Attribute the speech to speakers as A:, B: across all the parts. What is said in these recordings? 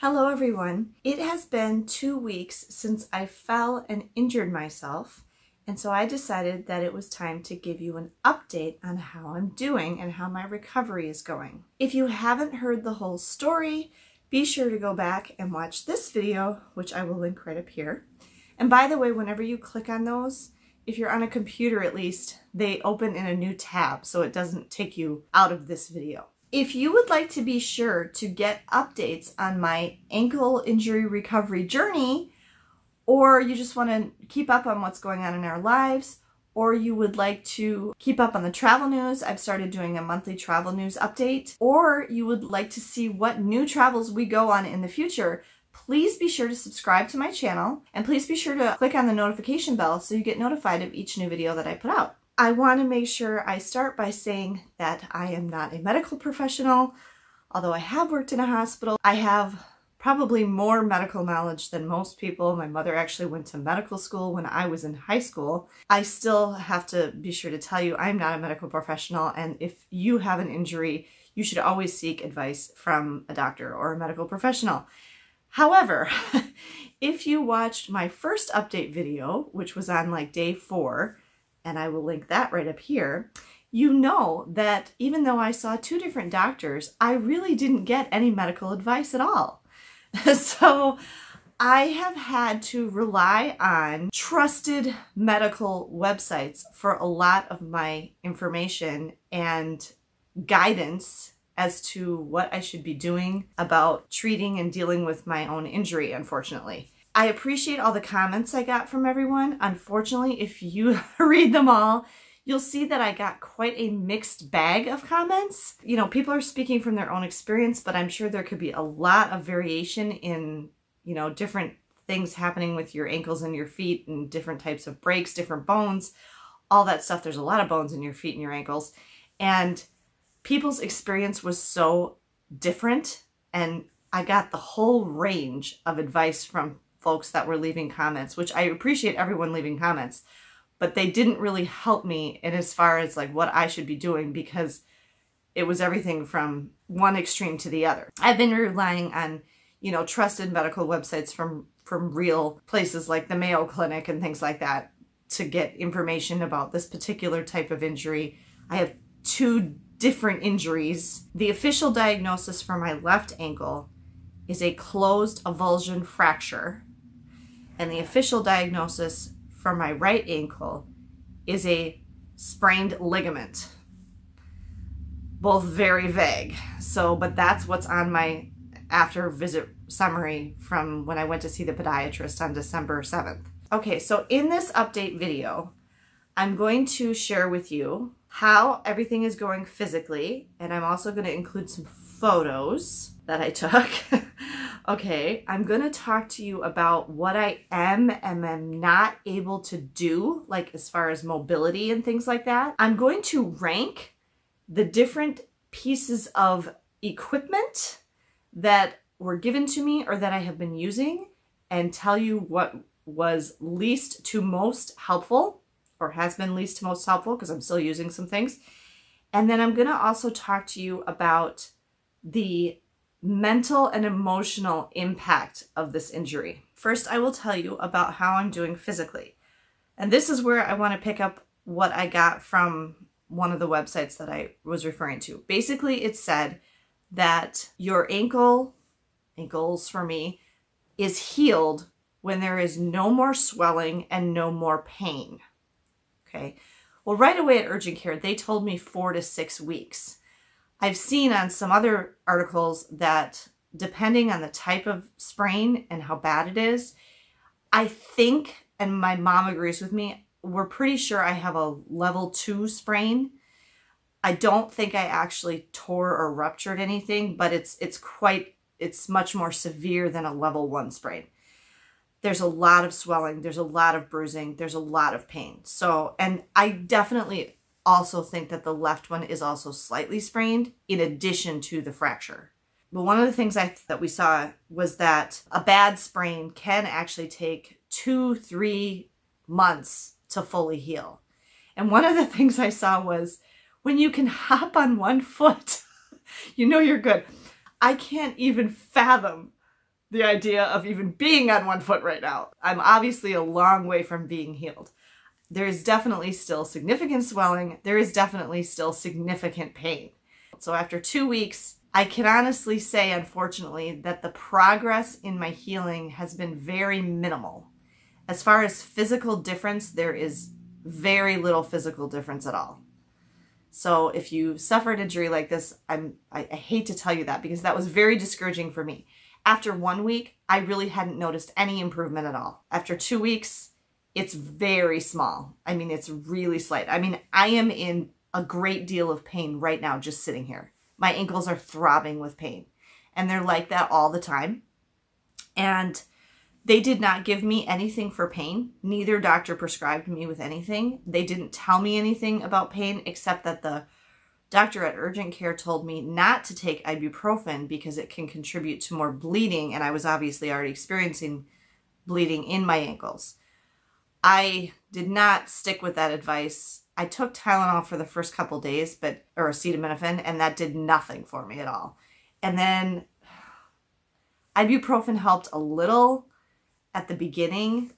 A: Hello everyone. It has been 2 weeks since I fell and injured myself, and so I decided that it was time to give you an update on how I'm doing and how my recovery is going. If you haven't heard the whole story, be sure to go back and watch this video, which I will link right up here. And by the way, whenever you click on those, if you're on a computer at least, they open in a new tab so it doesn't take you out of this video. If you would like to be sure to get updates on my ankle injury recovery journey, or you just want to keep up on what's going on in our lives, or you would like to keep up on the travel news, I've started doing a monthly travel news update, or you would like to see what new travels we go on in the future, please be sure to subscribe to my channel, and please be sure to click on the notification bell so you get notified of each new video that I put out. I want to make sure I start by saying that I am not a medical professional. Although I have worked in a hospital, I have probably more medical knowledge than most people. My mother actually went to medical school when I was in high school. I still have to be sure to tell you I'm not a medical professional, and if you have an injury, you should always seek advice from a doctor or a medical professional. However, if you watched my first update video, which was on like day 4, and I will link that right up here, you know that even though I saw 2 different doctors, I really didn't get any medical advice at all. So I have had to rely on trusted medical websites for a lot of my information and guidance as to what I should be doing about treating and dealing with my own injury, unfortunately. I appreciate all the comments I got from everyone. Unfortunately, if you read them all, you'll see that I got quite a mixed bag of comments. You know, people are speaking from their own experience, but I'm sure there could be a lot of variation in, you know, different things happening with your ankles and your feet and different types of breaks, different bones, all that stuff. There's a lot of bones in your feet and your ankles. And people's experience was so different, and I got the whole range of advice from folks that were leaving comments, which I appreciate everyone leaving comments, but they didn't really help me in as far as like what I should be doing, because it was everything from one extreme to the other. I've been relying on, you know, trusted medical websites from real places like the Mayo Clinic and things like that to get information about this particular type of injury. I have 2 different injuries. The official diagnosis for my left ankle is a closed avulsion fracture, and the official diagnosis for my right ankle is a sprained ligament. Both very vague. So, but that's what's on my after visit summary from when I went to see the podiatrist on December 7th. Okay, so in this update video, I'm going to share with you how everything is going physically, and I'm also going to include some photos that I took. Okay, I'm going to talk to you about what I am and am not able to do, like as far as mobility and things like that. I'm going to rank the different pieces of equipment that were given to me or that I have been using, and tell you what was least to most helpful, or has been least to most helpful, because I'm still using some things. And then I'm going to also talk to you about the mental and emotional impact of this injury. First, I will tell you about how I'm doing physically. And this is where I want to pick up what I got from one of the websites that I was referring to. Basically, it said that your ankles for me, is healed when there is no more swelling and no more pain. Okay. Well, right away at urgent care, they told me 4 to 6 weeks. I've seen on some other articles that depending on the type of sprain and how bad it is, I think, and my mom agrees with me, we're pretty sure I have a level 2 sprain. I don't think I actually tore or ruptured anything, but it's much more severe than a level 1 sprain. There's a lot of swelling, there's a lot of bruising, there's a lot of pain. So, and I definitely also think that the left one is also slightly sprained in addition to the fracture. But one of the things that we saw was that a bad sprain can actually take 2-3 months to fully heal. And one of the things I saw was when you can hop on one foot, you know you're good. I can't even fathom the idea of even being on one foot right now. I'm obviously a long way from being healed. There is definitely still significant swelling. There is definitely still significant pain. So after 2 weeks, I can honestly say, unfortunately, that the progress in my healing has been very minimal. As far as physical difference, there is very little physical difference at all. So if you suffer an injury like this, I hate to tell you that, because that was very discouraging for me. After 1 week, I really hadn't noticed any improvement at all. After 2 weeks, it's very small. I mean, it's really slight. I mean, I am in a great deal of pain right now just sitting here. My ankles are throbbing with pain, and they're like that all the time. And they did not give me anything for pain. Neither doctor prescribed me with anything. They didn't tell me anything about pain, except that the doctor at urgent care told me not to take ibuprofen because it can contribute to more bleeding, and I was obviously already experiencing bleeding in my ankles. I did not stick with that advice. I took Tylenol for the first couple days, or acetaminophen, and that did nothing for me at all. And then ibuprofen helped a little at the beginning,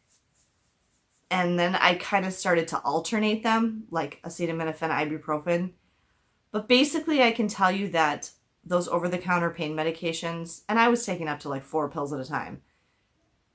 A: and then I kind of started to alternate them, like acetaminophen, ibuprofen. But basically, I can tell you that those over-the-counter pain medications, and I was taking up to like 4 pills at a time,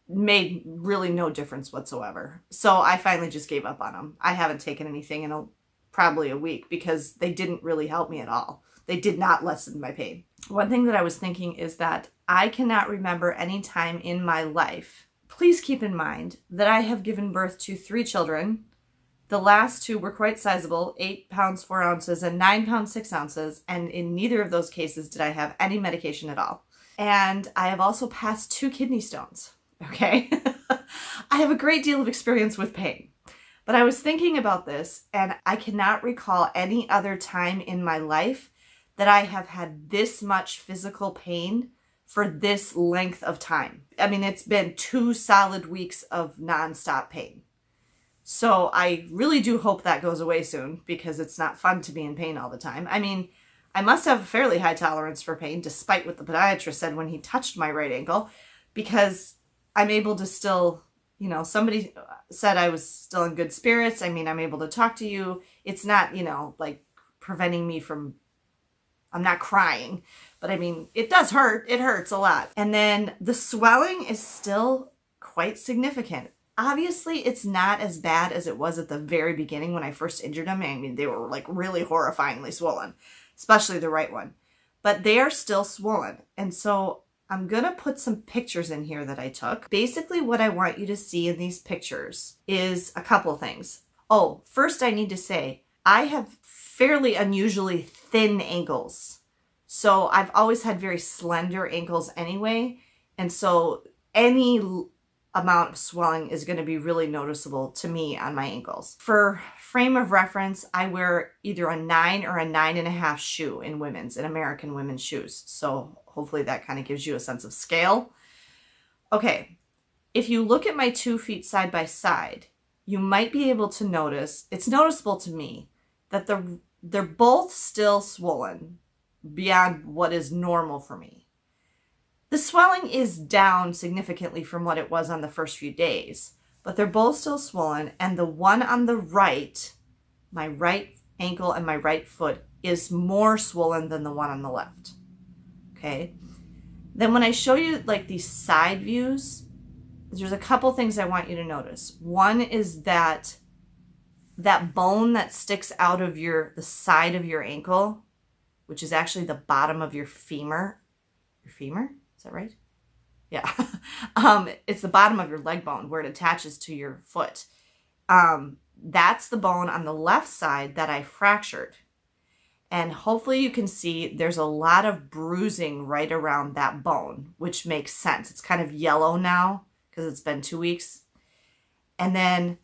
A: made really no difference whatsoever. So I finally just gave up on them. I haven't taken anything in probably a week because they didn't really help me at all. They did not lessen my pain. One thing that I was thinking is that I cannot remember any time in my life. Please keep in mind that I have given birth to 3 children. The last 2 were quite sizable, 8 pounds 4 ounces and 9 pounds 6 ounces, and in neither of those cases did I have any medication at all. And I have also passed 2 kidney stones, okay? I have a great deal of experience with pain. But I was thinking about this, and I cannot recall any other time in my life that I have had this much physical pain for this length of time. I mean, it's been 2 solid weeks of nonstop pain. So I really do hope that goes away soon, because it's not fun to be in pain all the time. I mean, I must have a fairly high tolerance for pain, despite what the podiatrist said when he touched my right ankle, because I'm able to still, you know, somebody said I was still in good spirits. I mean, I'm able to talk to you. It's not, you know, like preventing me from, I'm not crying, but I mean, it does hurt. It hurts a lot. And then the swelling is still quite significant. Obviously, it's not as bad as it was at the very beginning when I first injured them. I mean, they were like really horrifyingly swollen, especially the right one. But they are still swollen. And so I'm going to put some pictures in here that I took. Basically, what I want you to see in these pictures is a couple things. Oh, first I need to say, I have fairly unusually thin ankles. So I've always had very slender ankles anyway. And so any amount of swelling is going to be really noticeable to me on my ankles. For frame of reference, I wear either a 9 or a 9.5 shoe in American women's shoes. So hopefully that kind of gives you a sense of scale. Okay, if you look at my 2 feet side by side, you might be able to notice, it's noticeable to me, that they're both still swollen beyond what is normal for me. The swelling is down significantly from what it was on the first few days, but they're both still swollen, and the one on the right, my right ankle and my right foot, is more swollen than the one on the left. Okay? Then when I show you like these side views, there's a couple things I want you to notice. One is that bone that sticks out of the side of your ankle, which is actually the bottom of your femur. Your femur? Is that right? Yeah. It's the bottom of your leg bone where it attaches to your foot. That's the bone on the left side that I fractured. And hopefully you can see there's a lot of bruising right around that bone, which makes sense. It's kind of yellow now because it's been 2 weeks. And then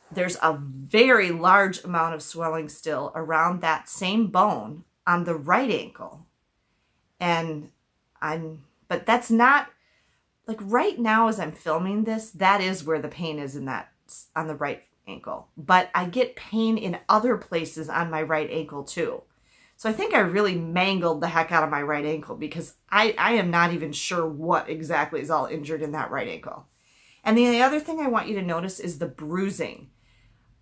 A: there's a very large amount of swelling still around that same bone on the right ankle. But that's not, like right now as I'm filming this, that is where the pain is on the right ankle. But I get pain in other places on my right ankle too. So I think I really mangled the heck out of my right ankle because I am not even sure what exactly is all injured in that right ankle. And the other thing I want you to notice is the bruising.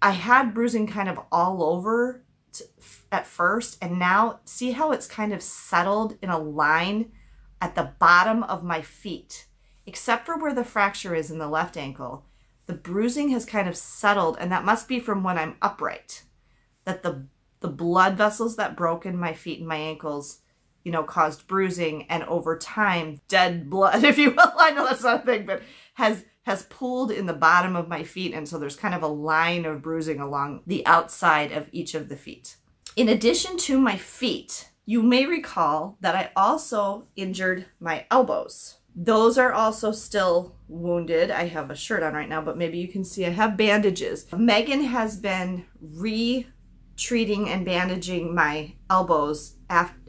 A: I had bruising kind of all over at first, and now see how it's kind of settled in a line at the bottom of my feet. Except for where the fracture is in the left ankle, the bruising has kind of settled, and that must be from when I'm upright. That the blood vessels that broke in my feet and my ankles, you know, caused bruising, and over time, dead blood, if you will. I know that's not a thing, but has pooled in the bottom of my feet, and so there's kind of a line of bruising along the outside of each of the feet. In addition to my feet, you may recall that I also injured my elbows. Those are also still wounded. I have a shirt on right now, but maybe you can see I have bandages. Megan has been treating and bandaging my elbows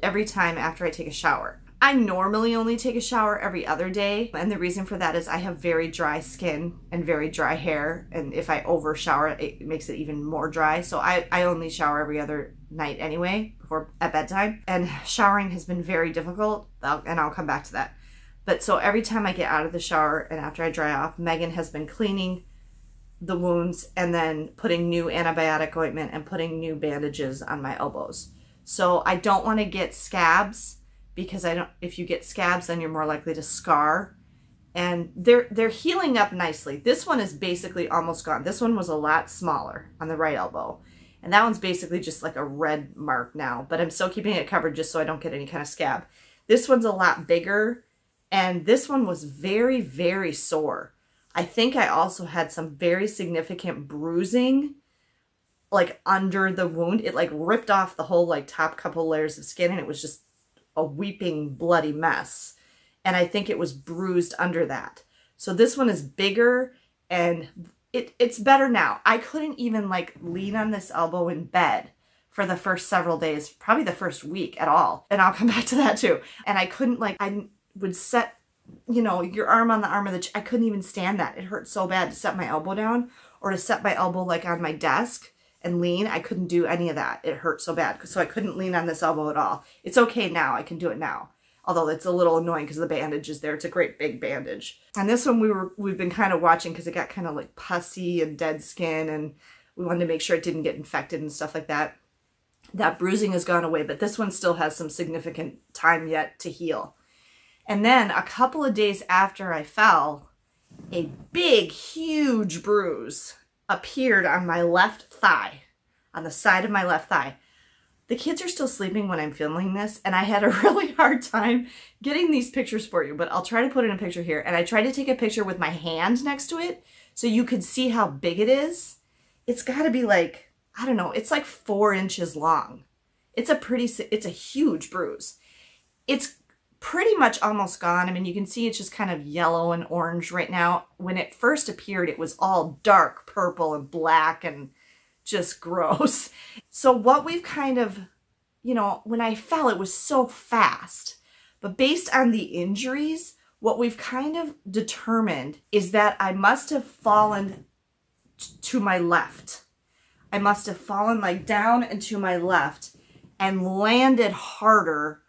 A: every time after I take a shower. I normally only take a shower every other day, and the reason for that is I have very dry skin and very dry hair, and if I over shower, it makes it even more dry. So I only shower every other night anyway, at bedtime, and showering has been very difficult, and I'll come back to that. But so every time I get out of the shower and after I dry off, Megan has been cleaning the wounds and then putting new antibiotic ointment and putting new bandages on my elbows. So I don't want to get scabs, because if you get scabs, then you're more likely to scar. And they're healing up nicely. This one is basically almost gone. This one was a lot smaller on the right elbow. And that one's basically just like a red mark now, but I'm still keeping it covered just so I don't get any kind of scab. This one's a lot bigger, and this one was very, very sore. I think I also had some very significant bruising, like under the wound. It like ripped off the whole like top couple layers of skin, and it was just a weeping bloody mess. And I think it was bruised under that. So this one is bigger, and it's better now. I couldn't even like lean on this elbow in bed for the first several days, probably the first week at all. And I'll come back to that too. And I couldn't I would set, you know, your arm on the arm of the chair. I couldn't even stand that. It hurt so bad to set my elbow down or to set my elbow like on my desk and lean. I couldn't do any of that. It hurt so bad. So I couldn't lean on this elbow at all. It's okay now. I can do it now. Although it's a little annoying because the bandage is there. It's a great big bandage. And this one we've been kind of watching because it got kind of like pussy and dead skin, and we wanted to make sure it didn't get infected and stuff like that. That bruising has gone away, but this one still has some significant time yet to heal. And then a couple of days after I fell, a big, huge bruise appeared on my left thigh, on the side of my left thigh. The kids are still sleeping when I'm filming this, and I had a really hard time getting these pictures for you, but I'll try to put in a picture here. And I tried to take a picture with my hand next to it so you could see how big it is. It's got to be like, I don't know, it's like 4 inches long. It's a huge bruise. It's pretty much almost gone. I mean, you can see it's just kind of yellow and orange right now. When it first appeared, it was all dark purple and black and just gross. So what we've kind of, you know, when I fell, it was so fast. But based on the injuries, what we've kind of determined is that I must have fallen to my left. I must have fallen like down and to my left and landed harder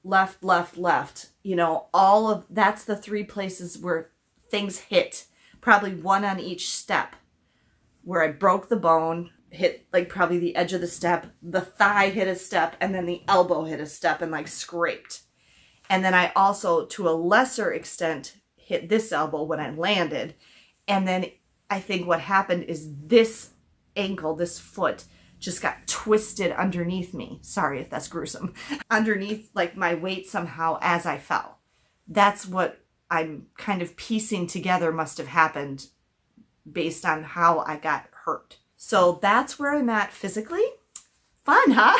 A: left, left, left. You know, that's the 3 places where things hit. Probably 1 on each step. Where I broke the bone, hit like probably the edge of the step, the thigh hit a step, and then the elbow hit a step and like scraped. And then I also, to a lesser extent, hit this elbow when I landed. And then I think what happened is this ankle, this foot, just got twisted underneath me. Sorry if that's gruesome. Underneath like my weight somehow as I fell. That's what I'm kind of piecing together must have happened based on how I got hurt. So that's where I'm at physically. Fun, huh?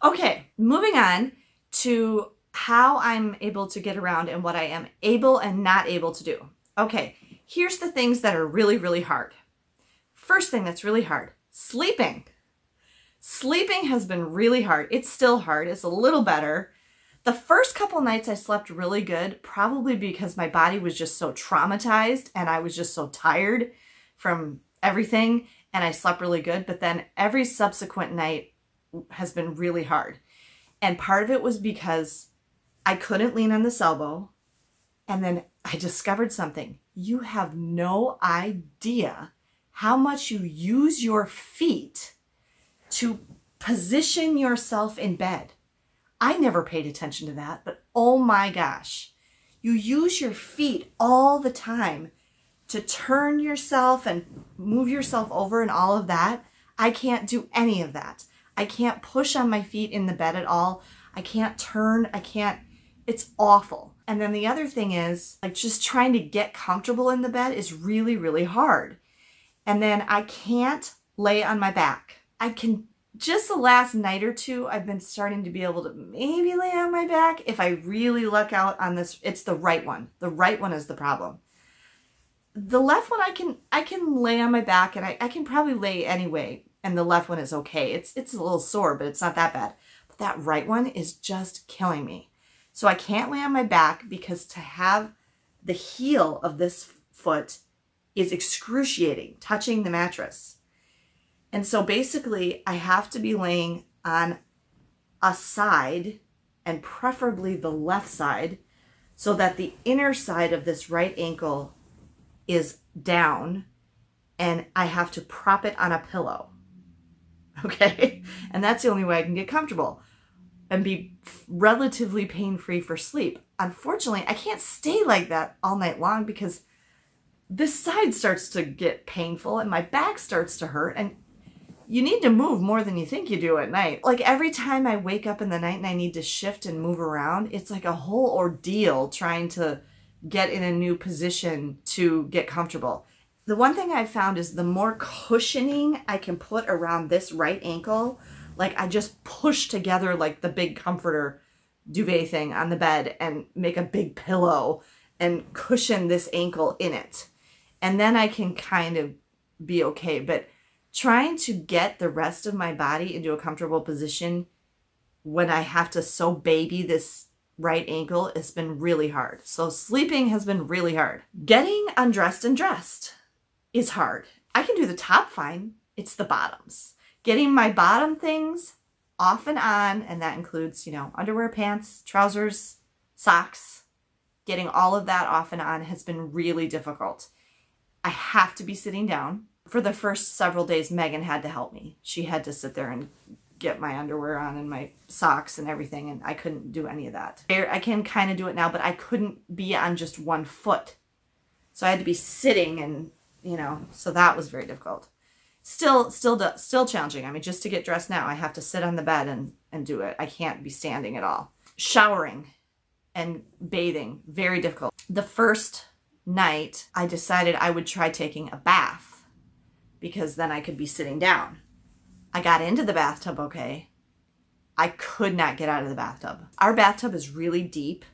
A: Okay, moving on to how I'm able to get around and what I am able and not able to do. Okay, here's the things that are really, really hard. First thing that's really hard, sleeping. Sleeping has been really hard. It's still hard. It's a little better. The first couple nights I slept really good, probably because my body was just so traumatized and I was just so tired from everything, and I slept really good. But then every subsequent night has been really hard. And part of it was because I couldn't lean on this elbow. And then I discovered something. You have no idea how much you use your feet to position yourself in bed. I never paid attention to that, but oh my gosh. You use your feet all the time to turn yourself and move yourself over and all of that. I can't do any of that. I can't push on my feet in the bed at all. I can't turn. It's awful. And then the other thing is, like, just trying to get comfortable in the bed is really, really hard. And then I can't lay on my back. I can, just the last night or two, I've been starting to be able to maybe lay on my back. If I really luck out on this, it's the right one. The right one is the problem. The left one, I can lay on my back, and I can probably lay anyway. And the left one is okay. It's a little sore, but it's not that bad. But that right one is just killing me. So I can't lay on my back because to have the heel of this foot is excruciating, touching the mattress. And so basically I have to be laying on a side, and preferably the left side, so that the inner side of this right ankle is down, and I have to prop it on a pillow. Okay? And that's the only way I can get comfortable and be relatively pain-free for sleep. Unfortunately, I can't stay like that all night long because this side starts to get painful and my back starts to hurt, and you need to move more than you think you do at night. Like, every time I wake up in the night and I need to shift and move around, it's like a whole ordeal trying to get in a new position to get comfortable. The one thing I've found is the more cushioning I can put around this right ankle, like I just push together like the big comforter duvet thing on the bed and make a big pillow and cushion this ankle in it. And then I can kind of be okay. But trying to get the rest of my body into a comfortable position when I have to so baby this right ankle has been really hard. So sleeping has been really hard. Getting undressed and dressed is hard. I can do the top fine. It's the bottoms. Getting my bottom things off and on, and that includes, you know, underwear, pants, trousers, socks. Getting all of that off and on has been really difficult. I have to be sitting down. For the first several days, Megan had to help me. She had to sit there and get my underwear on and my socks and everything, and I couldn't do any of that. I can kind of do it now, but I couldn't be on just one foot. So I had to be sitting, and, you know, so that was very difficult. Still challenging. I mean, just to get dressed now, I have to sit on the bed and do it. I can't be standing at all. Showering and bathing, very difficult. The first night, I decided I would try taking a bath because then I could be sitting down. I got into the bathtub okay. I could not get out of the bathtub. Our bathtub is really deep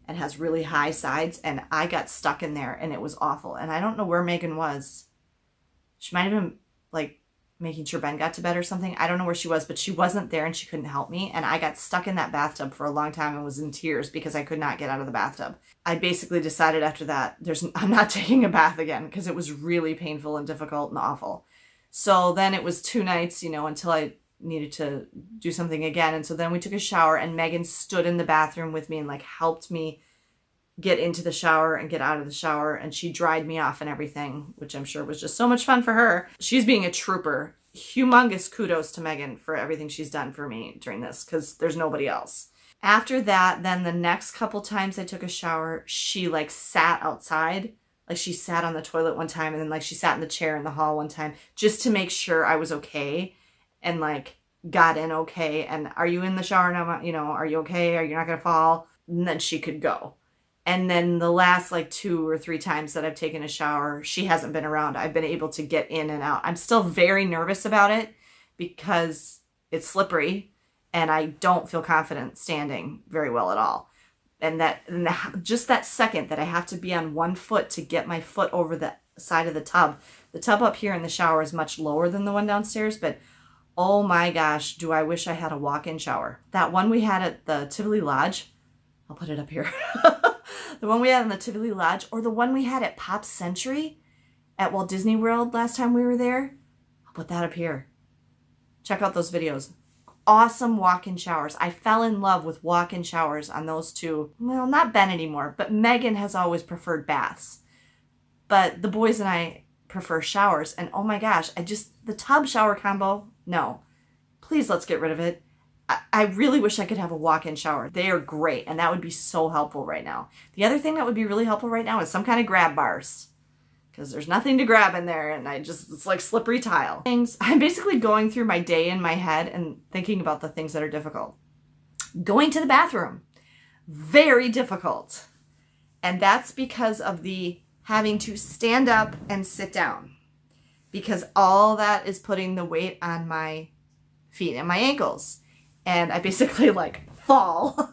A: and has really high sides, and I got stuck in there, and it was awful. And I don't know where Megan was. She might have been like making sure Ben got to bed or something. I don't know where she was, but she wasn't there and she couldn't help me. And I got stuck in that bathtub for a long time and was in tears because I could not get out of the bathtub. I basically decided after that, I'm not taking a bath again because it was really painful and difficult and awful. So then it was 2 nights, you know, until I needed to do something again. And so then we took a shower, and Megan stood in the bathroom with me and like helped me get into the shower and get out of the shower, and she dried me off and everything, which I'm sure was just so much fun for her. She's being a trooper. Humongous kudos to Megan for everything she's done for me during this, because there's nobody else. After that, then the next couple times I took a shower, she like sat outside. Like she sat on the toilet one time, and then like she sat in the chair in the hall one time just to make sure I was okay, and like got in okay. And are you in the shower now? You know, are you okay? Are you not going to fall? And then she could go. And then the last like 2 or 3 times that I've taken a shower, she hasn't been around. I've been able to get in and out. I'm still very nervous about it because it's slippery and I don't feel confident standing very well at all. And just that second that I have to be on one foot to get my foot over the side of the tub. The tub up here in the shower is much lower than the one downstairs, but oh my gosh, do I wish I had a walk-in shower. That one we had at the Tivoli Lodge, I'll put it up here. The one we had in the Tivoli Lodge, or the one we had at Pop Century at Walt Disney World last time we were there. I'll put that up here. Check out those videos. awesome walk-in showers. I fell in love with walk-in showers on those two. Well, not Ben anymore, but Megan has always preferred baths. But the boys and I prefer showers. And oh my gosh, the tub shower combo, no. Please, let's get rid of it. I really wish I could have a walk-in shower. They are great, and that would be so helpful right now. The other thing that would be really helpful right now is some kind of grab bars, because there's nothing to grab in there, and it's like slippery tile. I'm basically going through my day in my head and thinking about the things that are difficult. Going to the bathroom, very difficult. And that's because of the having to stand up and sit down, because all that is putting the weight on my feet and my ankles. And I basically like fall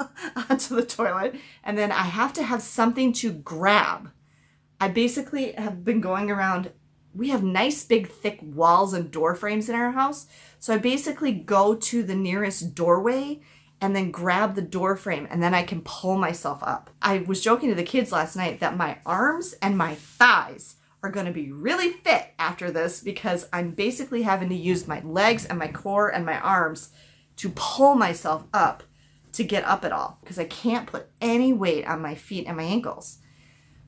A: onto the toilet, and then I have to have something to grab. I basically have been going around, we have nice big thick walls and door frames in our house. So I basically go to the nearest doorway and then grab the door frame, and then I can pull myself up. I was joking to the kids last night that my arms and my thighs are gonna be really fit after this, because I'm basically having to use my legs and my core and my arms to pull myself up to get up at all, because I can't put any weight on my feet and my ankles.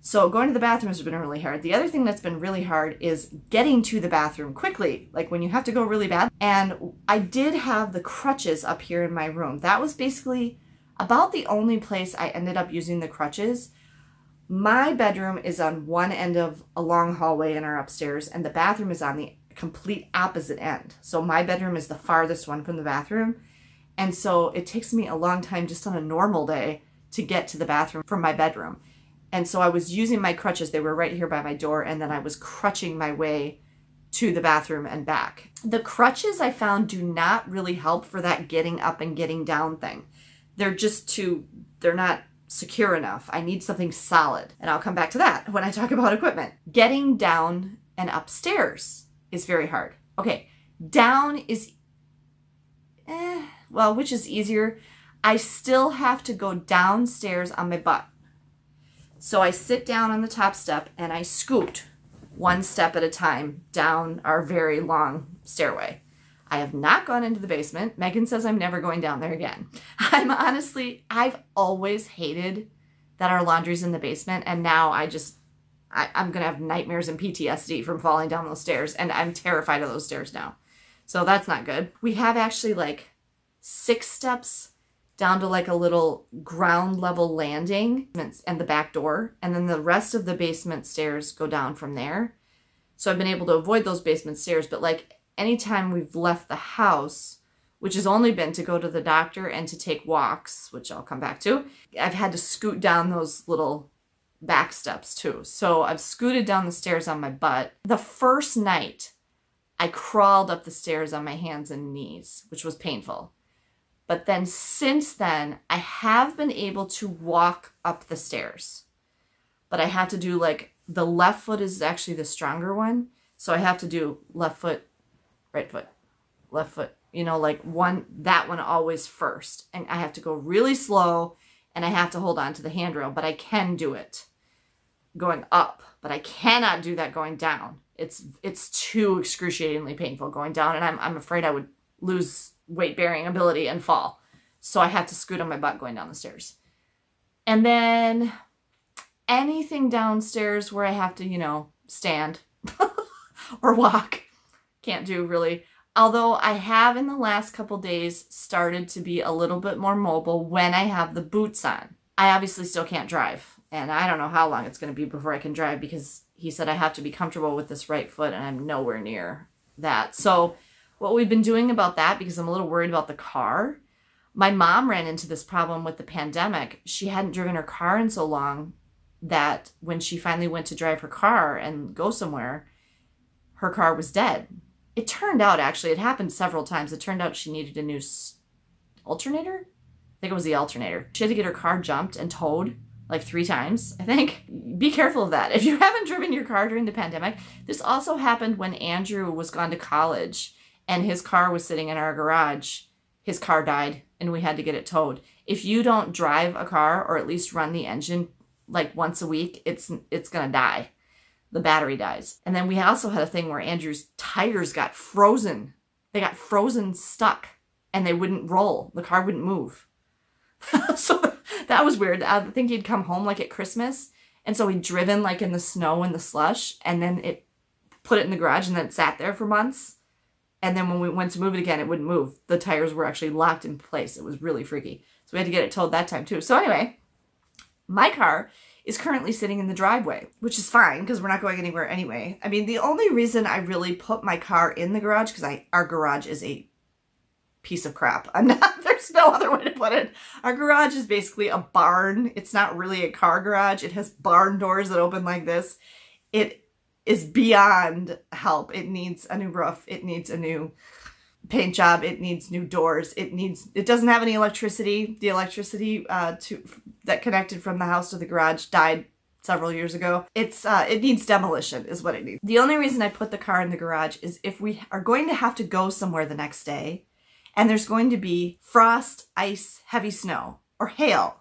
A: So going to the bathroom has been really hard. The other thing that's been really hard is getting to the bathroom quickly, like when you have to go really bad. And I did have the crutches up here in my room. That was basically about the only place I ended up using the crutches. My bedroom is on one end of a long hallway in our upstairs, and the bathroom is on the complete opposite end. So my bedroom is the farthest one from the bathroom. And so it takes me a long time just on a normal day to get to the bathroom from my bedroom. And so I was using my crutches. They were right here by my door, and then I was crutching my way to the bathroom and back. The crutches I found do not really help for that getting up and getting down thing. They're not secure enough. I need something solid. And I'll come back to that when I talk about equipment. Getting down and upstairs is very hard. Okay, down is, well, which is easier? I still have to go downstairs on my butt. So I sit down on the top step and I scoot one step at a time down our very long stairway. I have not gone into the basement. Megan says I'm never going down there again. I've always hated that our laundry's in the basement, and now I'm gonna have nightmares and PTSD from falling down those stairs, and I'm terrified of those stairs now. So that's not good. We have actually like 6 steps down to like a little ground level landing and the back door. And then the rest of the basement stairs go down from there. So I've been able to avoid those basement stairs. But like anytime we've left the house, which has only been to go to the doctor and to take walks, which I'll come back to, I've had to scoot down those little back steps too. So I've scooted down the stairs on my butt. The first night I crawled up the stairs on my hands and knees, which was painful. But then since then, I have been able to walk up the stairs. But I have to do like, the left foot is actually the stronger one. So I have to do left foot, right foot, left foot, you know, like that one always first. And I have to go really slow, and I have to hold on to the handrail, but I can do it going up, but I cannot do that going down. It's too excruciatingly painful going down, and I'm afraid I would lose weight bearing ability and fall. So I have to scoot on my butt going down the stairs. And then anything downstairs where I have to, you know, stand or walk, can't do really. Although I have in the last couple days started to be a little bit more mobile when I have the boots on. I obviously still can't drive, and I don't know how long it's going to be before I can drive, because he said I have to be comfortable with this right foot, and I'm nowhere near that. So what we've been doing about that, because I'm a little worried about the car, my mom ran into this problem with the pandemic. She hadn't driven her car in so long that when she finally went to drive her car and go somewhere, her car was dead. It turned out, actually, it happened several times. It turned out she needed a new alternator? I think it was the alternator. She had to get her car jumped and towed like 3 times, I think. Be careful of that. If you haven't driven your car during the pandemic, this also happened when Andrew was gone to college and his car was sitting in our garage. His car died and we had to get it towed. If you don't drive a car, or at least run the engine like once a week, it's gonna die. The battery dies. And then we also had a thing where Andrew's tires got frozen. They got frozen stuck and they wouldn't roll. The car wouldn't move. So that was weird. I think he'd come home like at Christmas, and so he'd driven like in the snow and the slush, and then it put it in the garage, and then it sat there for months. And then when we went to move it again, it wouldn't move. The tires were actually locked in place. It was really freaky. So we had to get it towed that time too. So anyway, my car is currently sitting in the driveway, which is fine because we're not going anywhere anyway. I mean, the only reason I really put my car in the garage, because our garage is a piece of crap. There's no other way to put it. Our garage is basically a barn. It's not really a car garage. It has barn doors that open like this. It is beyond help. It needs a new roof. It needs a new paint job. It needs new doors. It doesn't have any electricity. The electricity that connected from the house to the garage died several years ago. It needs demolition is what it needs. The only reason I put the car in the garage is if we are going to have to go somewhere the next day and there's going to be frost, ice, heavy snow, or hail,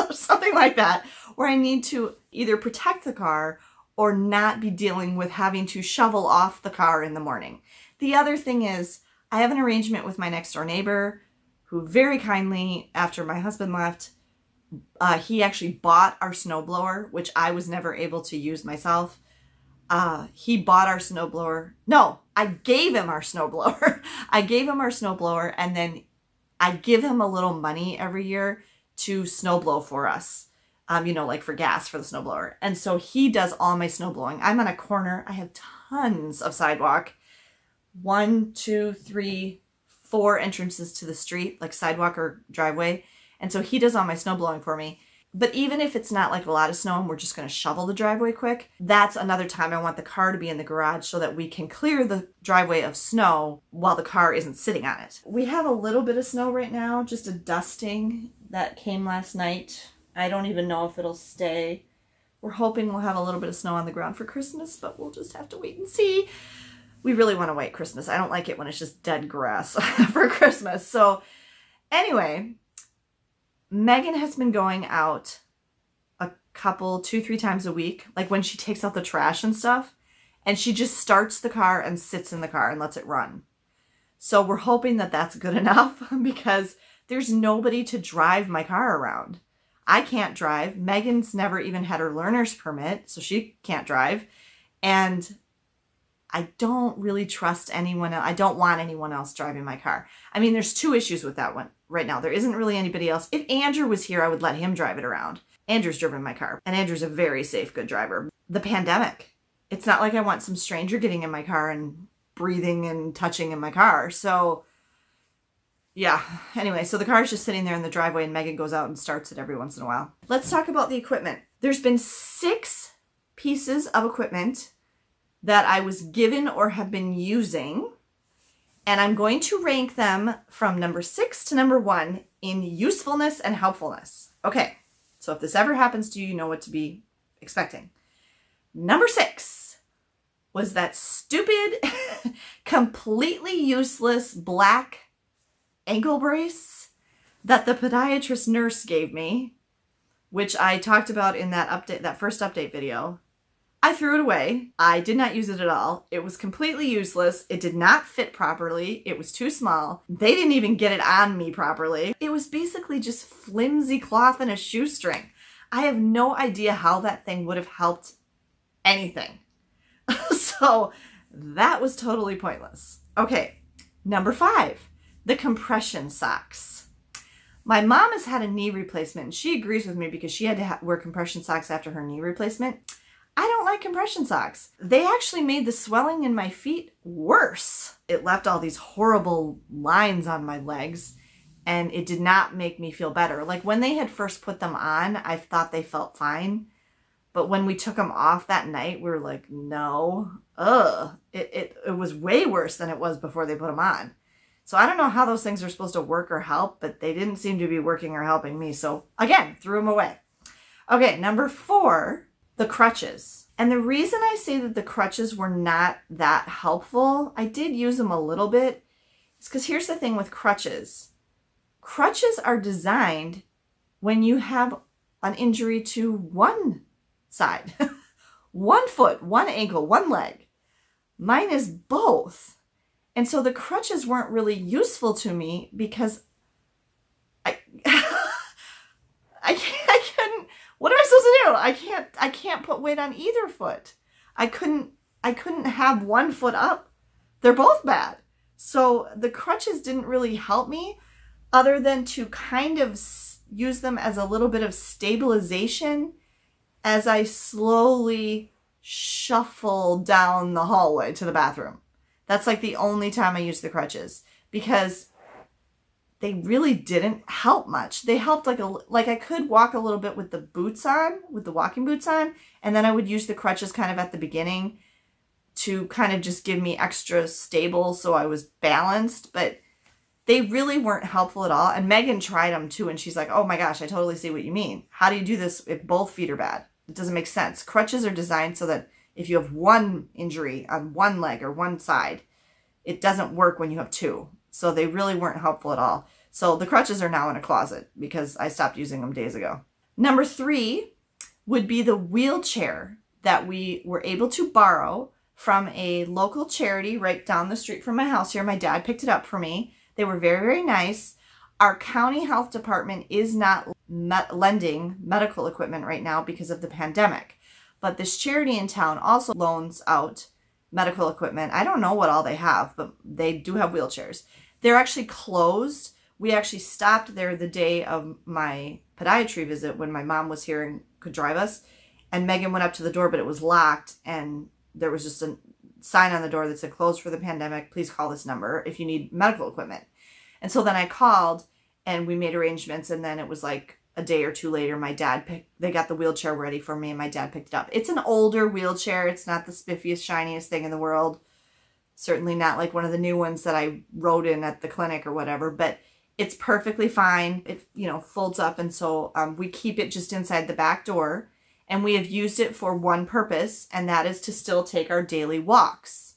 A: something like that, where I need to either protect the car or not be dealing with having to shovel off the car in the morning. The other thing is, I have an arrangement with my next door neighbor who very kindly, after my husband left, he actually bought our snowblower, which I was never able to use myself. He bought our snowblower. No, I gave him our snowblower. I gave him our snowblower, and then I give him a little money every year to snowblow for us. You know, like for gas for the snowblower. And so he does all my snow blowing. I'm on a corner. I have tons of sidewalk. 1, 2, 3, 4 entrances to the street, like sidewalk or driveway. And so he does all my snow blowing for me. But even if it's not like a lot of snow and we're just going to shovel the driveway quick, that's another time I want the car to be in the garage so that we can clear the driveway of snow while the car isn't sitting on it. We have a little bit of snow right now, just a dusting that came last night. I don't even know if it'll stay. We're hoping we'll have a little bit of snow on the ground for Christmas, but we'll just have to wait and see. We really want a white Christmas. I don't like it when it's just dead grass for Christmas. So anyway, Megan has been going out a couple, 2-3 times a week, like when she takes out the trash and stuff, and she just starts the car and sits in the car and lets it run. So we're hoping that that's good enough because there's nobody to drive my car around. I can't drive. Megan's never even had her learner's permit, so she can't drive. And I don't really trust anyone else. I don't want anyone else driving my car. I mean, there's 2 issues with that one right now. There isn't really anybody else. If Andrew was here, I would let him drive it around. Andrew's driven my car, and Andrew's a very safe, good driver. The pandemic. It's not like I want some stranger getting in my car and breathing and touching in my car. So yeah, anyway, so the car's just sitting there in the driveway and Megan goes out and starts it every once in a while. Let's talk about the equipment. There's been 6 pieces of equipment that I was given or have been using, and I'm going to rank them from number 6 to number 1 in usefulness and helpfulness. Okay, so if this ever happens to you, you know what to be expecting. Number 6 was that stupid, completely useless black ankle brace that the podiatrist nurse gave me, which I talked about in that first update video. I threw it away. I did not use it at all. It was completely useless. It did not fit properly. It was too small. They didn't even get it on me properly. It was basically just flimsy cloth and a shoestring. I have no idea how that thing would have helped anything. So that was totally pointless. Okay, number 5. The compression socks. My mom has had a knee replacement, and she agrees with me because she had to wear compression socks after her knee replacement. I don't like compression socks. They actually made the swelling in my feet worse. It left all these horrible lines on my legs, and it did not make me feel better. Like when they had first put them on, I thought they felt fine. But when we took them off that night, we were like, no, it was way worse than it was before they put them on. So I don't know how those things are supposed to work or help, but they didn't seem to be working or helping me. So again, threw them away. Okay, number 4, the crutches. And the reason I say that the crutches were not that helpful, I did use them a little bit, is because here's the thing with crutches. Crutches are designed when you have an injury to one side, one foot, one ankle, one leg. Mine is both. And so the crutches weren't really useful to me because I I couldn't, what am I supposed to do? I can't put weight on either foot. I couldn't have one foot up. They're both bad. So the crutches didn't really help me other than to kind of use them as a little bit of stabilization as I slowly shuffle down the hallway to the bathroom. That's like the only time I use the crutches, because they really didn't help much. They helped like I could walk a little bit with the boots on, with the walking boots on, and then I would use the crutches kind of at the beginning to kind of just give me extra stable so I was balanced, but they really weren't helpful at all. And Megan tried them too, and she's like, oh my gosh, I totally see what you mean. How do you do this if both feet are bad? It doesn't make sense. Crutches are designed so that if you have one injury on one leg or one side, it doesn't work when you have two. So they really weren't helpful at all. So the crutches are now in a closet because I stopped using them days ago. Number 3 would be the wheelchair that we were able to borrow from a local charity right down the street from my house here. My dad picked it up for me. They were very, very nice. Our county health department is not lending medical equipment right now because of the pandemic. But this charity in town also loans out medical equipment. I don't know what all they have, but they do have wheelchairs. They're actually closed. We actually stopped there the day of my podiatry visit when my mom was here and could drive us. And Megan went up to the door, but it was locked. And there was just a sign on the door that said, closed for the pandemic. Please call this number if you need medical equipment. And so then I called and we made arrangements. And then it was like a day or two later, they got the wheelchair ready for me and my dad picked it up. It's an older wheelchair. It's not the spiffiest, shiniest thing in the world. Certainly not like one of the new ones that I rode in at the clinic or whatever, but it's perfectly fine. It, folds up. And so we keep it just inside the back door, and we have used it for one purpose, and that is to still take our daily walks.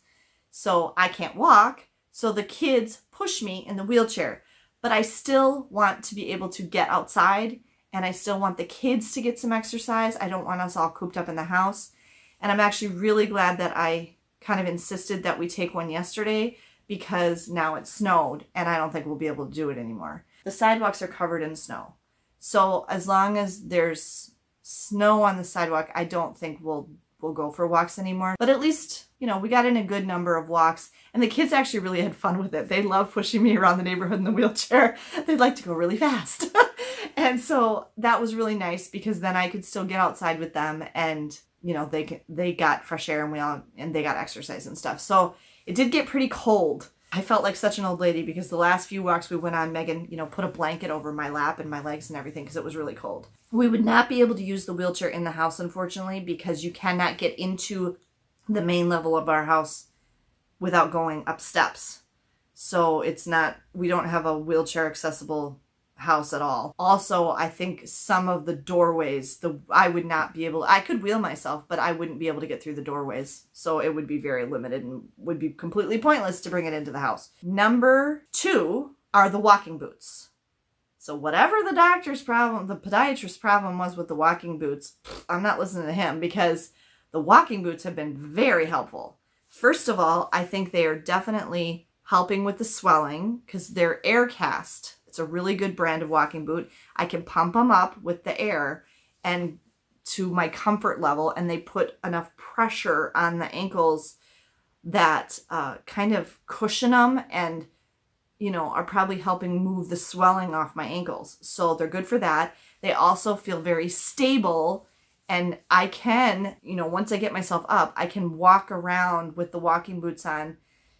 A: So I can't walk, so the kids push me in the wheelchair, but I still want to be able to get outside, and I still want the kids to get some exercise. I don't want us all cooped up in the house. And I'm actually really glad that I kind of insisted that we take one yesterday, because now it snowed and I don't think we'll be able to do it anymore. The sidewalks are covered in snow. So as long as there's snow on the sidewalk, I don't think we'll go for walks anymore. But at least, we got in a good number of walks, and the kids actually really had fun with it. They love pushing me around the neighborhood in the wheelchair. They'd like to go really fast. And so that was really nice, because then I could still get outside with them, and they got fresh air, and they got exercise and stuff. So it did get pretty cold. I felt like such an old lady, because the last few walks we went on, Megan, put a blanket over my lap and my legs and everything, because it was really cold. We would not be able to use the wheelchair in the house, unfortunately, because you cannot get into the main level of our house without going up steps. So we don't have a wheelchair accessible house at all. Also, I think some of the doorways, I could wheel myself, but I wouldn't be able to get through the doorways. So it would be very limited and would be completely pointless to bring it into the house. Number 2 are the walking boots. So whatever the podiatrist's problem was with the walking boots, I'm not listening to him, because the walking boots have been very helpful. First of all, I think they are definitely helping with the swelling, because they're air cast. It's a really good brand of walking boot. I can pump them up with the air and to my comfort level, and they put enough pressure on the ankles that kind of cushion them and, are probably helping move the swelling off my ankles. So they're good for that. They also feel very stable, and I can, once I get myself up, I can walk around with the walking boots on.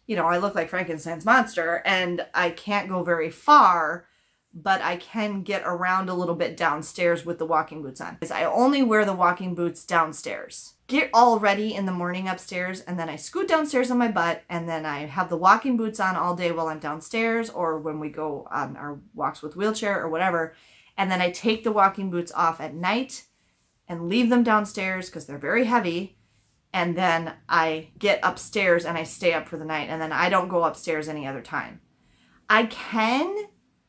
A: I look like Frankenstein's monster, and I can't go very far, but I can get around a little bit downstairs with the walking boots on. I only wear the walking boots downstairs. Get all ready in the morning upstairs, and then I scoot downstairs on my butt, and then I have the walking boots on all day while I'm downstairs, or when we go on our walks with wheelchair or whatever. And then I take the walking boots off at night and leave them downstairs because they're very heavy. And then I get upstairs and I stay up for the night, and then I don't go upstairs any other time. I can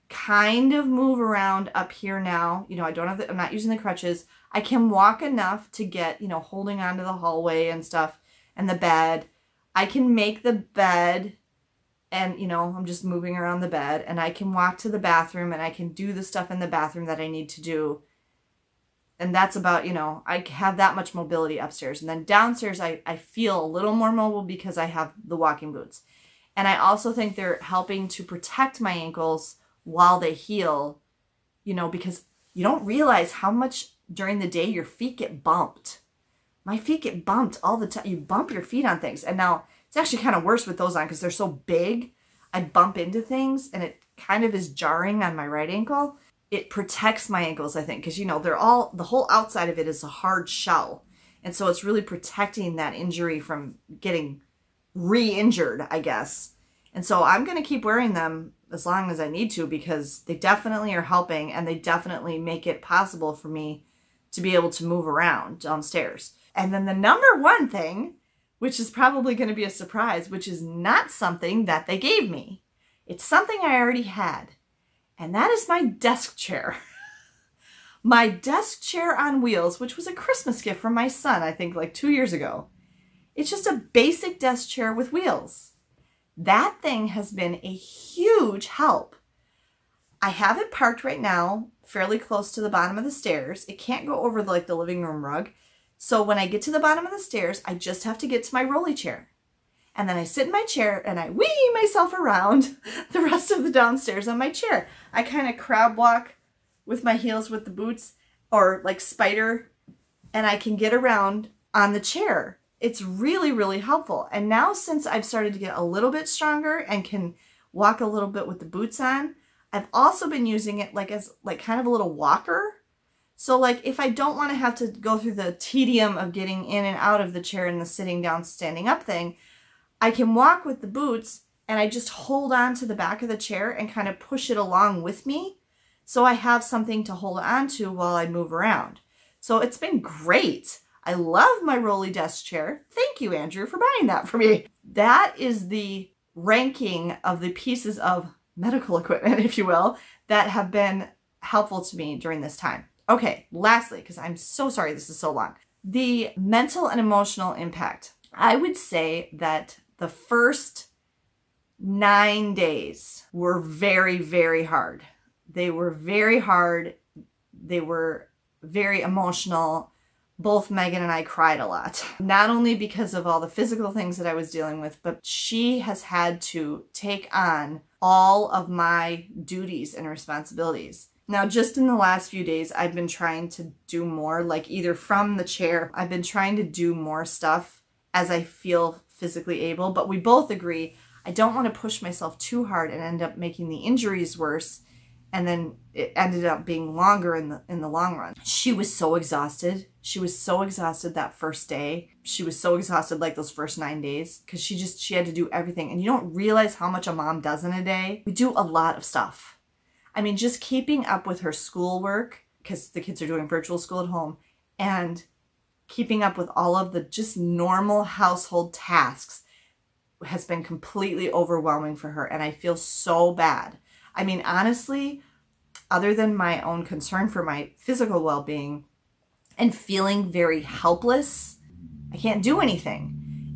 A: kind of move around up here now. I'm not using the crutches. I can walk enough to get, holding onto the hallway and stuff and the bed. I can make the bed and, you know, I'm just moving around the bed, and I can walk to the bathroom and I can do the stuff in the bathroom that I need to do. And that's about, you know, I have that much mobility upstairs. And then downstairs, I feel a little more mobile because I have the walking boots. And I also think they're helping to protect my ankles while they heal, you know, because you don't realize how much during the day your feet get bumped. My feet get bumped all the time. You bump your feet on things. And now it's actually kind of worse with those on because they're so big. I bump into things and it kind of is jarring on my right ankle. It protects my ankles, I think, because, you know, they're all, the whole outside of it is a hard shell. And so it's really protecting that injury from getting re-injured, I guess. And so I'm going to keep wearing them as long as I need to because they definitely are helping and they definitely make it possible for me to be able to move around downstairs. And then the number one thing, which is probably going to be a surprise, which is not something that they gave me. It's something I already had. And that is my desk chair. My desk chair on wheels, which was a Christmas gift from my son, I think like 2 years ago. It's just a basic desk chair with wheels. That thing has been a huge help. I have it parked right now, fairly close to the bottom of the stairs. It can't go over the living room rug. So when I get to the bottom of the stairs, I just have to get to my rolly chair. And then I sit in my chair and I wee myself around the rest of the downstairs on my chair. I kind of crab walk with my heels with the boots or like spider, and I can get around on the chair. It's really, really helpful. And now since I've started to get a little bit stronger and can walk a little bit with the boots on, I've also been using it like as like kind of a little walker. So like if I don't want to have to go through the tedium of getting in and out of the chair and the sitting down, standing up thing, I can walk with the boots and I just hold on to the back of the chair and kind of push it along with me. So I have something to hold on to while I move around. So it's been great. I love my rolly desk chair. Thank you, Andrew, for buying that for me. That is the ranking of the pieces of medical equipment, if you will, that have been helpful to me during this time. Okay, lastly, because I'm so sorry this is so long, the mental and emotional impact. I would say that the first 9 days were very, very hard. They were very hard. They were very emotional. Both Megan and I cried a lot, not only because of all the physical things that I was dealing with, but she has had to take on all of my duties and responsibilities. Now, just in the last few days, I've been trying to do more, like either from the chair, I've been trying to do more stuff as I feel physically able, but we both agree I don't want to push myself too hard and end up making the injuries worse. And then it ended up being longer in the long run. She was so exhausted. She was so exhausted that first day. She was so exhausted like those first 9 days because she had to do everything. And you don't realize how much a mom does in a day. We do a lot of stuff. I mean, just keeping up with her schoolwork because the kids are doing virtual school at home and keeping up with all of the just normal household tasks has been completely overwhelming for her. And I feel so bad. I mean, honestly, other than my own concern for my physical well-being and feeling very helpless, I can't do anything.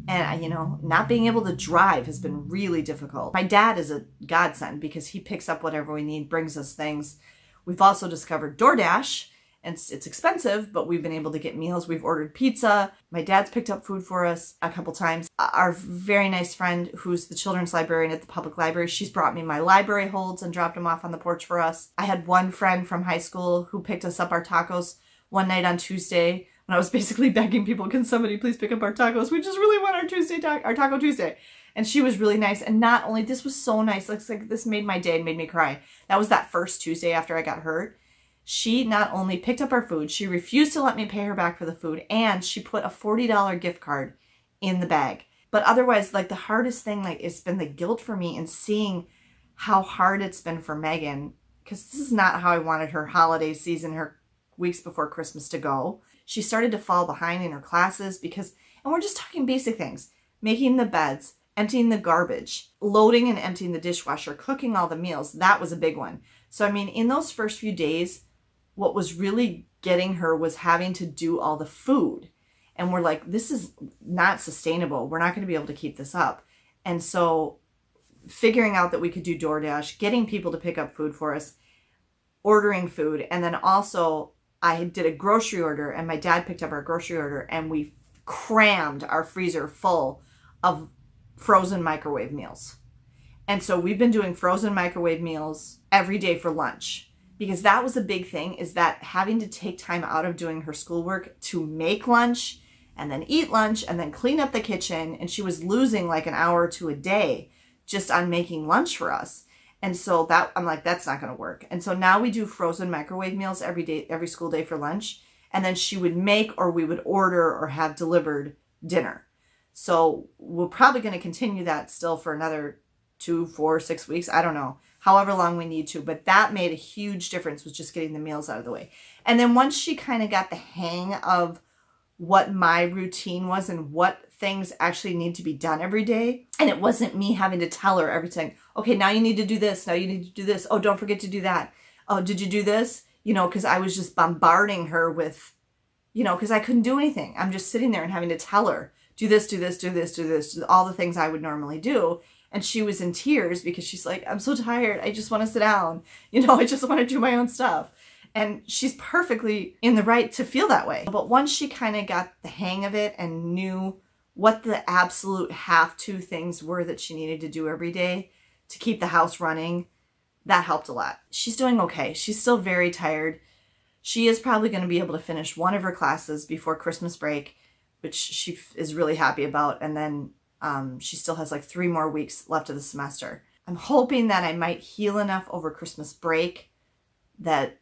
A: And, you know, not being able to drive has been really difficult. My dad is a godsend because he picks up whatever we need, brings us things. We've also discovered DoorDash, and it's expensive, but we've been able to get meals. We've ordered pizza. My dad's picked up food for us a couple times. Our very nice friend, who's the children's librarian at the public library, she's brought me my library holds and dropped them off on the porch for us. I had one friend from high school who picked us up our tacos one night on Tuesday when I was basically begging people, can somebody please pick up our tacos? We just really want our Taco Tuesday. And she was really nice. And not only, this was so nice. Like this made my day and made me cry. That was that first Tuesday after I got hurt. She not only picked up our food, she refused to let me pay her back for the food, and she put a $40 gift card in the bag. But otherwise, like the hardest thing, like it's been the guilt for me in seeing how hard it's been for Megan, because this is not how I wanted her holiday season, her weeks before Christmas to go. She started to fall behind in her classes because, and we're just talking basic things, making the beds, emptying the garbage, loading and emptying the dishwasher, cooking all the meals. That was a big one. So, I mean, in those first few days, what was really getting her was having to do all the food. And we're like, this is not sustainable. We're not going to be able to keep this up. And so figuring out that we could do DoorDash, getting people to pick up food for us, ordering food. And then also I did a grocery order, and my dad picked up our grocery order, and we crammed our freezer full of frozen microwave meals. And so we've been doing frozen microwave meals every day for lunch, because that was a big thing, is that having to take time out of doing her schoolwork to make lunch and then eat lunch and then clean up the kitchen. And she was losing like an hour or two a day just on making lunch for us. And so that, I'm like, that's not going to work. And so now we do frozen microwave meals every day, every school day for lunch. And then she would make, or we would order or have delivered dinner. So we're probably going to continue that still for another 2, 4, 6 weeks. I don't know, however long we need to. But that made a huge difference with just getting the meals out of the way. And then once she kind of got the hang of what my routine was and what things actually need to be done every day, and it wasn't me having to tell her everything, okay, now you need to do this, now you need to do this, oh, don't forget to do that, oh, did you do this? You know, because I was just bombarding her with, you know, because I couldn't do anything. I'm just sitting there and having to tell her, do this, do this, do this, do this, do all the things I would normally do. And she was in tears because she's like, I'm so tired, I just want to sit down, you know, I just want to do my own stuff. And she's perfectly in the right to feel that way. But once she kind of got the hang of it and knew what the absolute have-to things were that she needed to do every day to keep the house running, that helped a lot. She's doing okay. She's still very tired. She is probably going to be able to finish one of her classes before Christmas break, which she is really happy about. And then she still has like 3 more weeks left of the semester. I'm hoping that I might heal enough over Christmas break that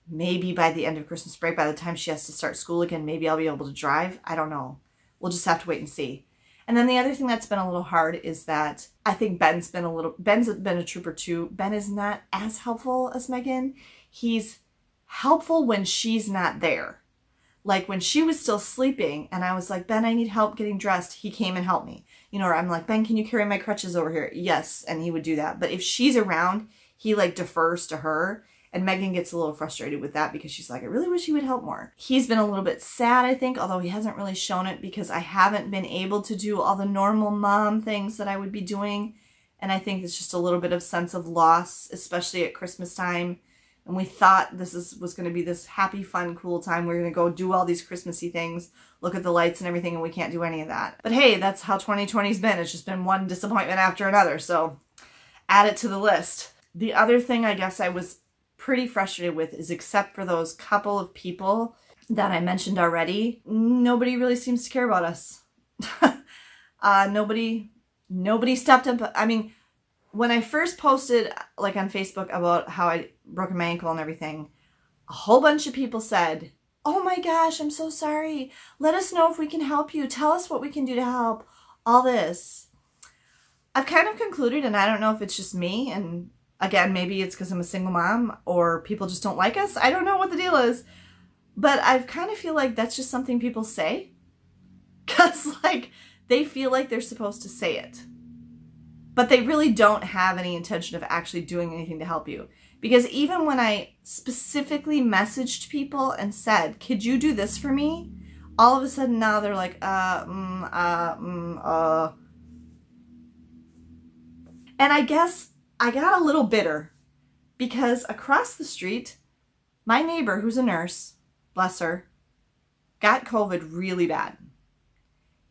A: maybe by the end of Christmas break, by the time she has to start school again, maybe I'll be able to drive. I don't know. We'll just have to wait and see. And then the other thing that's been a little hard is that I think Ben's been a trooper too. Ben is not as helpful as Megan. He's helpful when she's not there. Like when she was still sleeping and I was like, Ben, I need help getting dressed. He came and helped me. You know, or I'm like, Ben, can you carry my crutches over here? Yes. And he would do that. But if she's around, he like defers to her. And Megan gets a little frustrated with that because she's like, I really wish he would help more. He's been a little bit sad, I think, although he hasn't really shown it because I haven't been able to do all the normal mom things that I would be doing. And I think it's just a little bit of sense of loss, especially at Christmas time. And we thought this was going to be this happy, fun, cool time. We're going to go do all these Christmassy things, look at the lights and everything, and we can't do any of that. But hey, that's how 2020's been. It's just been one disappointment after another. So add it to the list. The other thing I guess I was pretty frustrated with is, except for those couple of people that I mentioned already, nobody really seems to care about us. Nobody stepped up. I mean, when I first posted like on Facebook about how I broken my ankle and everything, a whole bunch of people said, oh my gosh, I'm so sorry. Let us know if we can help you. Tell us what we can do to help. All this. I've kind of concluded, and I don't know if it's just me, and again, maybe it's because I'm a single mom or people just don't like us. I don't know what the deal is. But I kind of feel like that's just something people say. Because, like, they feel like they're supposed to say it. But they really don't have any intention of actually doing anything to help you. Because even when I specifically messaged people and said, could you do this for me? All of a sudden now they're like, And I guess I got a little bitter because across the street, my neighbor, who's a nurse, bless her, got COVID really bad.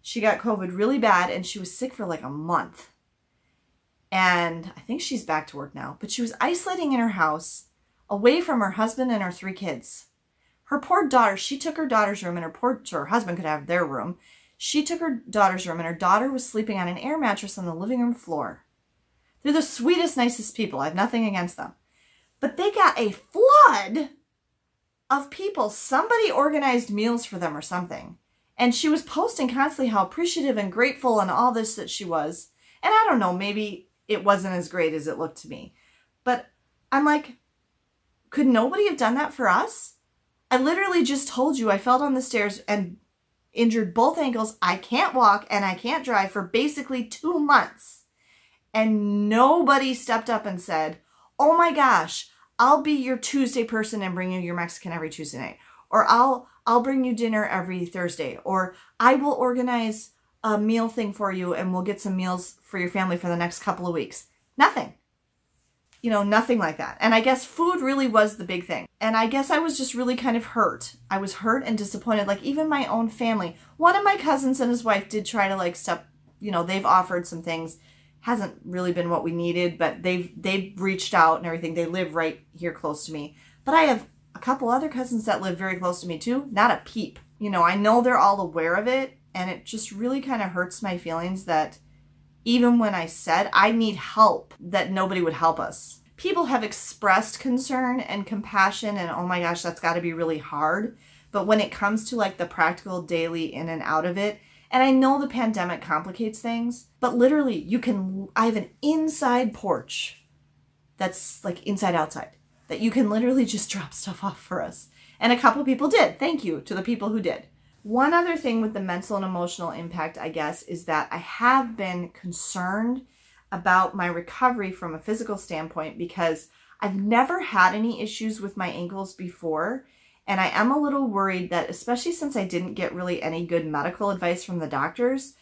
A: She got COVID really bad and she was sick for like a month. And I think she's back to work now, but she was isolating in her house away from her husband and her 3 kids. Her poor daughter, she took her daughter's room, and her husband could have their room. She took her daughter's room and her daughter was sleeping on an air mattress on the living room floor. They're the sweetest, nicest people. I have nothing against them. But they got a flood of people. Somebody organized meals for them or something. And she was posting constantly how appreciative and grateful and all this that she was. And I don't know, maybe it wasn't as great as it looked to me. But I'm like, could nobody have done that for us? I literally just told you I fell down the stairs and injured both ankles. I can't walk and I can't drive for basically 2 months. And nobody stepped up and said, oh my gosh, I'll be your Tuesday person and bring you your Mexican every Tuesday night. Or I'll bring you dinner every Thursday. Or I will organize a meal thing for you and we'll get some meals for your family for the next couple of weeks. Nothing. You know, nothing like that. And I guess food really was the big thing. And I guess I was just really kind of hurt. I was hurt and disappointed. Like even my own family. One of my cousins and his wife did try to like step, you know, they've offered some things. Hasn't really been what we needed, but they've reached out and everything. They live right here close to me. But I have a couple other cousins that live very close to me too. Not a peep. You know, I know they're all aware of it. And it just really kind of hurts my feelings that even when I said I need help, that nobody would help us. People have expressed concern and compassion and oh my gosh, that's got to be really hard. But when it comes to like the practical daily in and out of it, and I know the pandemic complicates things, but literally I have an inside porch that's like inside outside that you can literally just drop stuff off for us. And a couple people did. Thank you to the people who did. One other thing with the mental and emotional impact, I guess, is that I have been concerned about my recovery from a physical standpoint because I've never had any issues with my ankles before. And I am a little worried that, especially since I didn't get really any good medical advice from the doctors,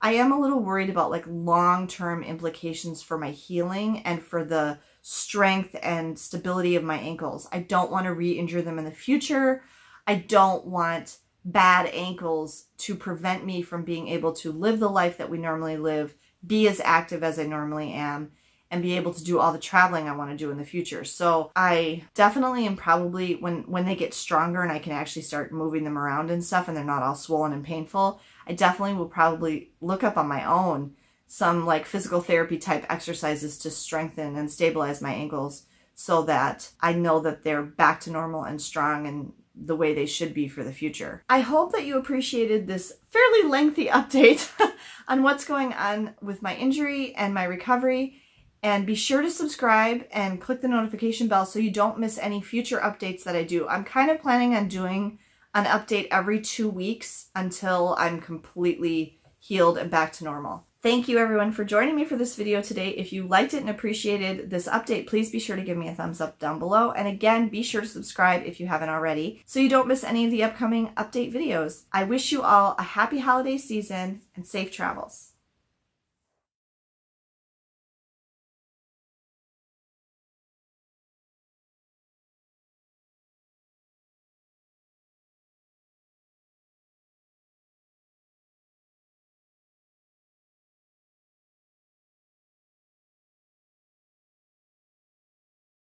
A: I am a little worried about like long-term implications for my healing and for the strength and stability of my ankles. I don't want to re-injure them in the future. I don't want bad ankles to prevent me from being able to live the life that we normally live, be as active as I normally am, and be able to do all the traveling I want to do in the future. So I definitely am probably, when they get stronger and I can actually start moving them around and stuff and they're not all swollen and painful, I definitely will probably look up on my own some like physical therapy type exercises to strengthen and stabilize my ankles so that I know that they're back to normal and strong and the way they should be for the future. I hope that you appreciated this fairly lengthy update on what's going on with my injury and my recovery. And be sure to subscribe and click the notification bell so you don't miss any future updates that I do. I'm kind of planning on doing an update every 2 weeks until I'm completely healed and back to normal. Thank you everyone for joining me for this video today. If you liked it and appreciated this update, please be sure to give me a thumbs up down below. And again, be sure to subscribe if you haven't already so you don't miss any of the upcoming update videos. I wish you all a happy holiday season and safe travels.